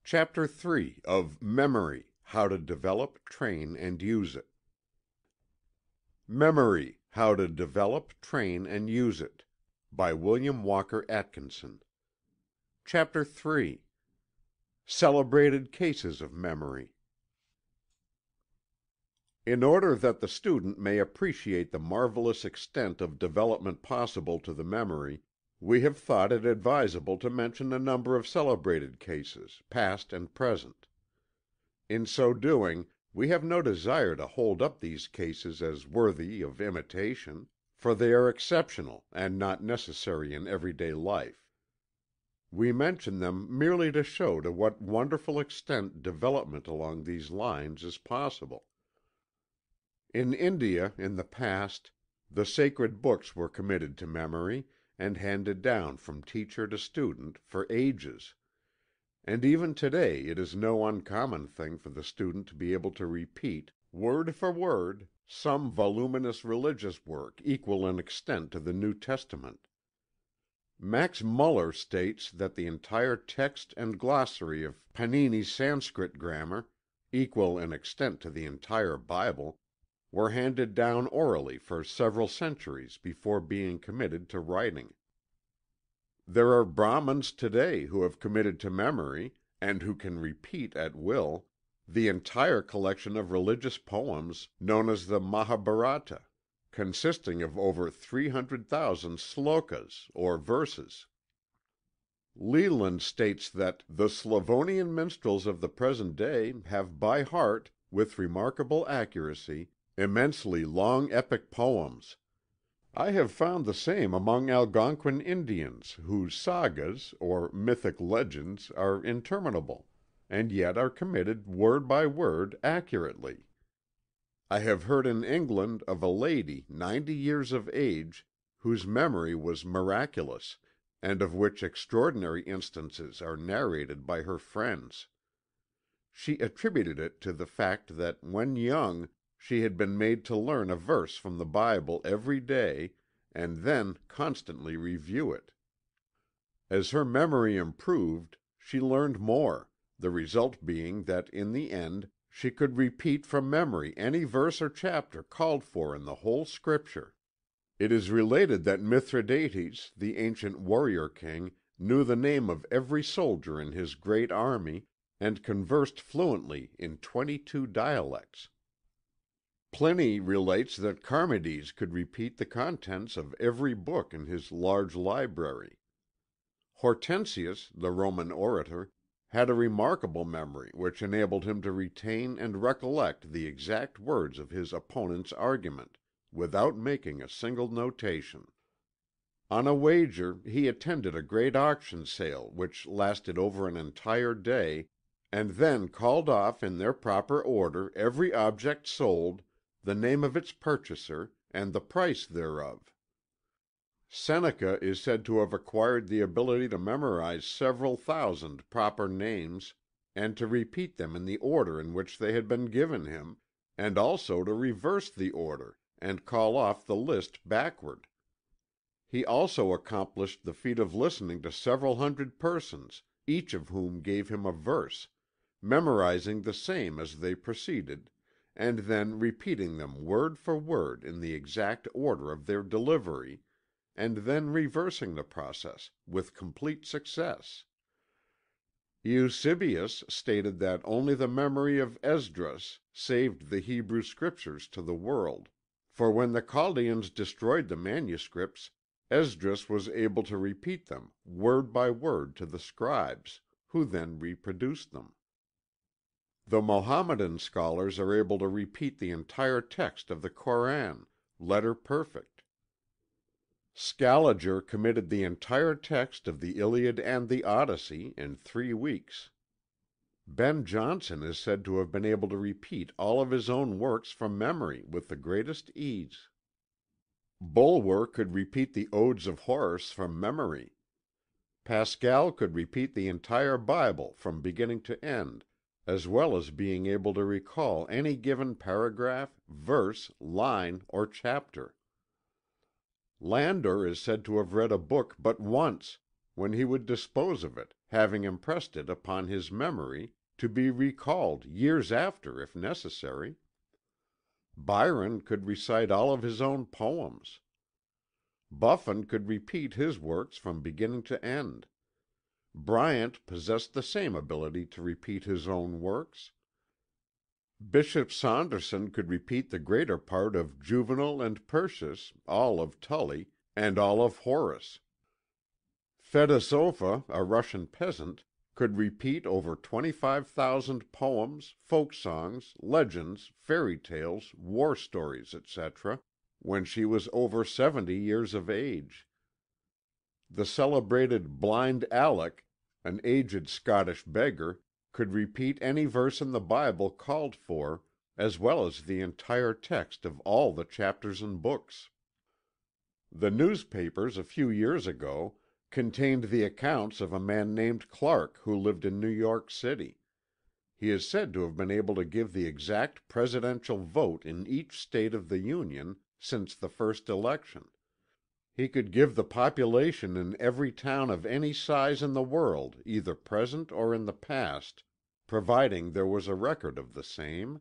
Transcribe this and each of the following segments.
Chapter 3 of Memory: How to Develop, Train, and Use It. Memory: How to Develop, Train, and Use It by William Walker Atkinson. Chapter 3 Celebrated Cases of Memory. In order that the student may appreciate the marvelous extent of development possible to the memory, we have thought it advisable to mention a number of celebrated cases, past and present. In so doing, we have no desire to hold up these cases as worthy of imitation, for they are exceptional and not necessary in everyday life. We mention them merely to show to what wonderful extent development along these lines is possible. In India, in the past, the sacred books were committed to memory, and handed down from teacher to student, for ages. And even today it is no uncommon thing for the student to be able to repeat, word for word, some voluminous religious work equal in extent to the New Testament. Max Muller states that the entire text and glossary of Panini's Sanskrit grammar, equal in extent to the entire Bible, were handed down orally for several centuries before being committed to writing. There are Brahmins today who have committed to memory, and who can repeat at will, the entire collection of religious poems known as the Mahabharata, consisting of over 300,000 slokas, or verses. Leland states that "the Slavonian minstrels of the present day have by heart, with remarkable accuracy, immensely long epic poems. I have found the same among Algonquin Indians, whose sagas, or mythic legends, are interminable, and yet are committed word by word accurately. I have heard in England of a lady 90 years of age, whose memory was miraculous, and of which extraordinary instances are narrated by her friends. She attributed it to the fact that when young she had been made to learn a verse from the Bible every day, and then constantly review it. As her memory improved, she learned more, the result being that in the end she could repeat from memory any verse or chapter called for in the whole Scripture. It is related that Mithridates, the ancient warrior king, knew the name of every soldier in his great army, and conversed fluently in 22 dialects. Pliny relates that Charmides could repeat the contents of every book in his large library. Hortensius, the Roman orator, had a remarkable memory which enabled him to retain and recollect the exact words of his opponent's argument, without making a single notation. On a wager he attended a great auction sale which lasted over an entire day, and then called off in their proper order every object sold, the name of its purchaser, and the price thereof. Seneca is said to have acquired the ability to memorize several thousand proper names, and to repeat them in the order in which they had been given him, and also to reverse the order, and call off the list backward. He also accomplished the feat of listening to several hundred persons, each of whom gave him a verse, memorizing the same as they proceeded, and then repeating them word for word in the exact order of their delivery, and then reversing the process, with complete success. Eusebius stated that only the memory of Esdras saved the Hebrew Scriptures to the world, for when the Chaldeans destroyed the manuscripts, Esdras was able to repeat them word by word to the scribes, who then reproduced them. The Mohammedan scholars are able to repeat the entire text of the Koran, letter perfect. Scaliger committed the entire text of the Iliad and the Odyssey in 3 weeks. Ben Jonson is said to have been able to repeat all of his own works from memory with the greatest ease. Bulwer could repeat the Odes of Horace from memory. Pascal could repeat the entire Bible from beginning to end, as well as being able to recall any given paragraph, verse, line, or chapter. Landor is said to have read a book but once, when he would dispose of it, having impressed it upon his memory, to be recalled years after if necessary. Byron could recite all of his own poems. Buffon could repeat his works from beginning to end. Bryant possessed the same ability to repeat his own works. Bishop Saunderson could repeat the greater part of Juvenal and Persius, all of Tully, and all of Horace. Fedosova, a Russian peasant, could repeat over 25,000 poems, folk songs, legends, fairy tales, war stories, etc., when she was over 70 years of age. The celebrated Blind Alec, an aged Scottish beggar, could repeat any verse in the Bible called for, as well as the entire text of all the chapters and books. The newspapers a few years ago contained the accounts of a man named Clark who lived in New York City. He is said to have been able to give the exact presidential vote in each state of the Union since the first election. He could give the population in every town of any size in the world, either present or in the past, providing there was a record of the same.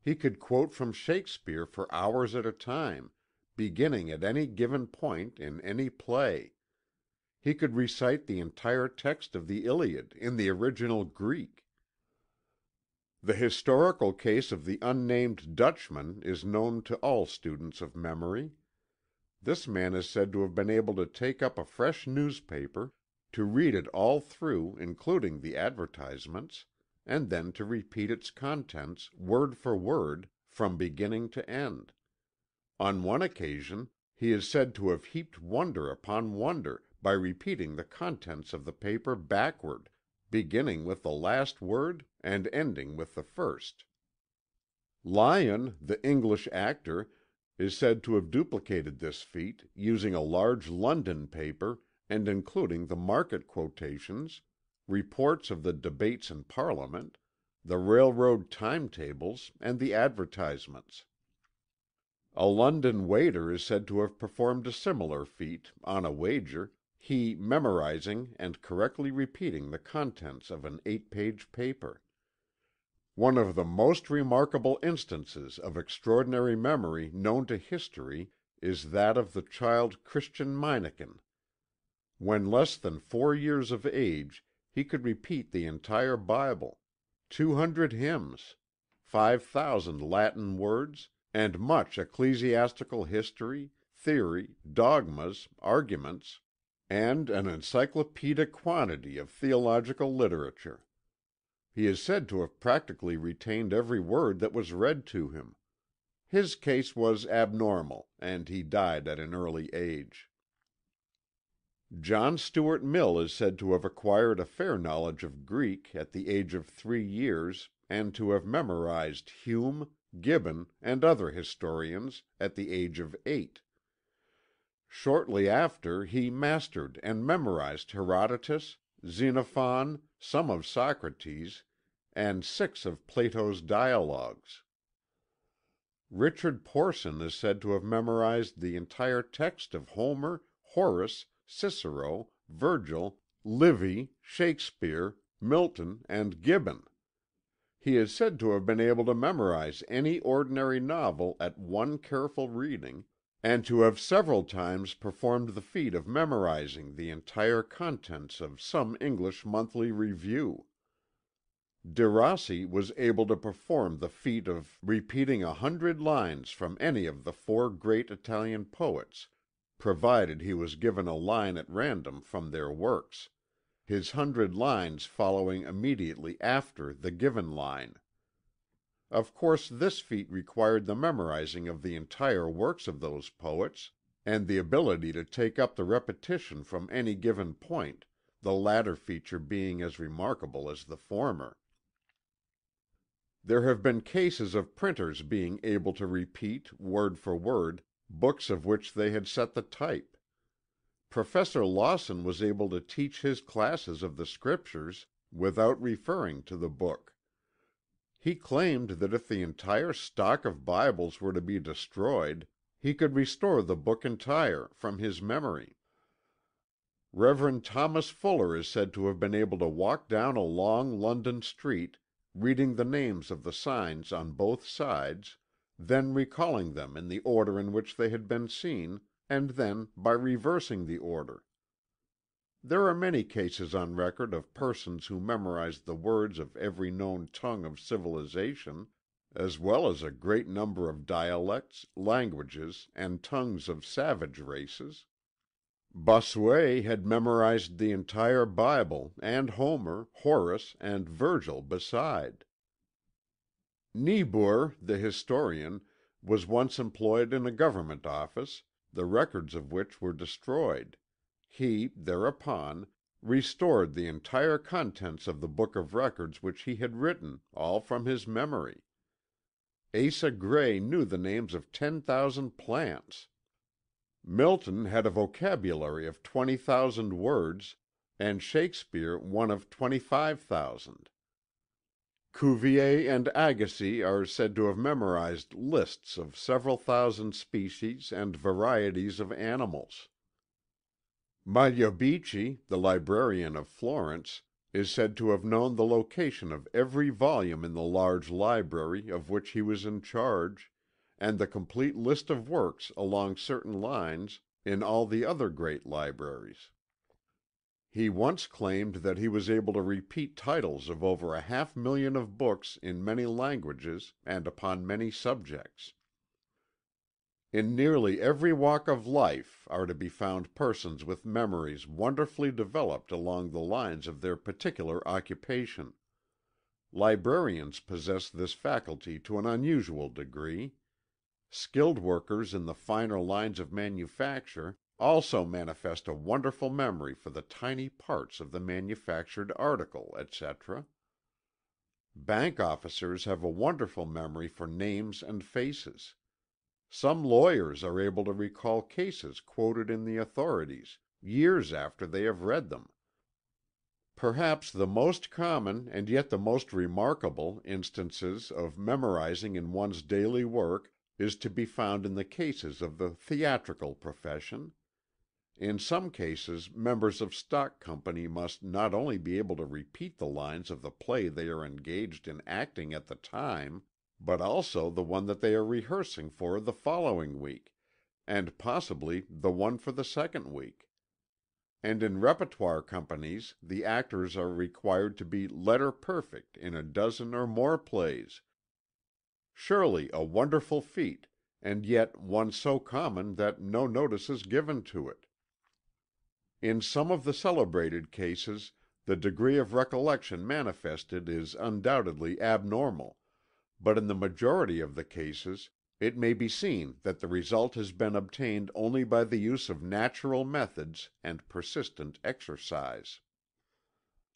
He could quote from Shakespeare for hours at a time, beginning at any given point in any play. He could recite the entire text of the Iliad in the original Greek. The historical case of the unnamed Dutchman is known to all students of memory. This man is said to have been able to take up a fresh newspaper, to read it all through, including the advertisements, and then to repeat its contents, word for word, from beginning to end. On one occasion, he is said to have heaped wonder upon wonder by repeating the contents of the paper backward, beginning with the last word and ending with the first. Lyon, the English actor, is said to have duplicated this feat, using a large London paper and including the market quotations, reports of the debates in Parliament, the railroad timetables, and the advertisements. A London waiter is said to have performed a similar feat, on a wager, he memorizing and correctly repeating the contents of an 8-page paper. One of the most remarkable instances of extraordinary memory known to history is that of the child Christian Meineken. When less than 4 years of age he could repeat the entire Bible, 200 hymns, 5,000 Latin words, and much ecclesiastical history, theory, dogmas, arguments, and an encyclopedic quantity of theological literature. He is said to have practically retained every word that was read to him. His case was abnormal, and he died at an early age. John Stuart Mill is said to have acquired a fair knowledge of Greek at the age of 3 years, and to have memorized Hume, Gibbon, and other historians at the age of 8. Shortly after he mastered and memorized Herodotus, Xenophon, some of Socrates, and 6 of Plato's dialogues. Richard Porson is said to have memorized the entire text of Homer, Horace, Cicero, Virgil, Livy, Shakespeare, Milton, and Gibbon. He is said to have been able to memorize any ordinary novel at one careful reading, and to have several times performed the feat of memorizing the entire contents of some English monthly review. De Rossi was able to perform the feat of repeating 100 lines from any of the 4 great Italian poets, provided he was given a line at random from their works, his 100 lines following immediately after the given line. Of course this feat required the memorizing of the entire works of those poets, and the ability to take up the repetition from any given point, the latter feature being as remarkable as the former. There have been cases of printers being able to repeat, word for word, books of which they had set the type. Professor Lawson was able to teach his classes of the Scriptures without referring to the book. He claimed that if the entire stock of Bibles were to be destroyed, he could restore the book entire, from his memory. Reverend Thomas Fuller is said to have been able to walk down a long London street, reading the names of the signs on both sides, then recalling them in the order in which they had been seen, and then by reversing the order. There are many cases on record of persons who memorized the words of every known tongue of civilization, as well as a great number of dialects, languages, and tongues of savage races. Bossuet had memorized the entire Bible, and Homer, Horace, and Virgil beside. Niebuhr, the historian, was once employed in a government office, the records of which were destroyed. He, thereupon, restored the entire contents of the book of records which he had written, all from his memory. Asa Gray knew the names of 10,000 plants. Milton had a vocabulary of 20,000 words, and Shakespeare one of 25,000. Cuvier and Agassiz are said to have memorized lists of several thousand species and varieties of animals. Magliabechi, the librarian of Florence, is said to have known the location of every volume in the large library of which he was in charge, and the complete list of works along certain lines in all the other great libraries. He once claimed that he was able to repeat titles of over 500,000 of books in many languages and upon many subjects. In nearly every walk of life are to be found persons with memories wonderfully developed along the lines of their particular occupation. Librarians possess this faculty to an unusual degree. Skilled workers in the finer lines of manufacture also manifest a wonderful memory for the tiny parts of the manufactured article, etc. Bank officers have a wonderful memory for names and faces. Some lawyers are able to recall cases quoted in the authorities, years after they have read them. Perhaps the most common, and yet the most remarkable, instances of memorizing in one's daily work is to be found in the cases of the theatrical profession. In some cases members of stock company must not only be able to repeat the lines of the play they are engaged in acting at the time, but also the one that they are rehearsing for the following week, and possibly the one for the second week. And in repertoire companies the actors are required to be letter perfect in a dozen or more plays. Surely a wonderful feat, and yet one so common that no notice is given to it. In some of the celebrated cases the degree of recollection manifested is undoubtedly abnormal, but in the majority of the cases it may be seen that the result has been obtained only by the use of natural methods and persistent exercise.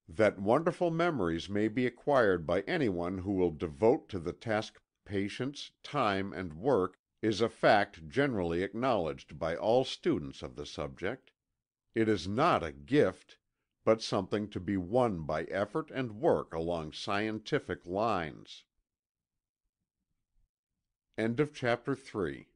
That wonderful memories may be acquired by anyone who will devote to the task patience, time, and work is a fact generally acknowledged by all students of the subject. It is not a gift, but something to be won by effort and work along scientific lines. End of chapter 3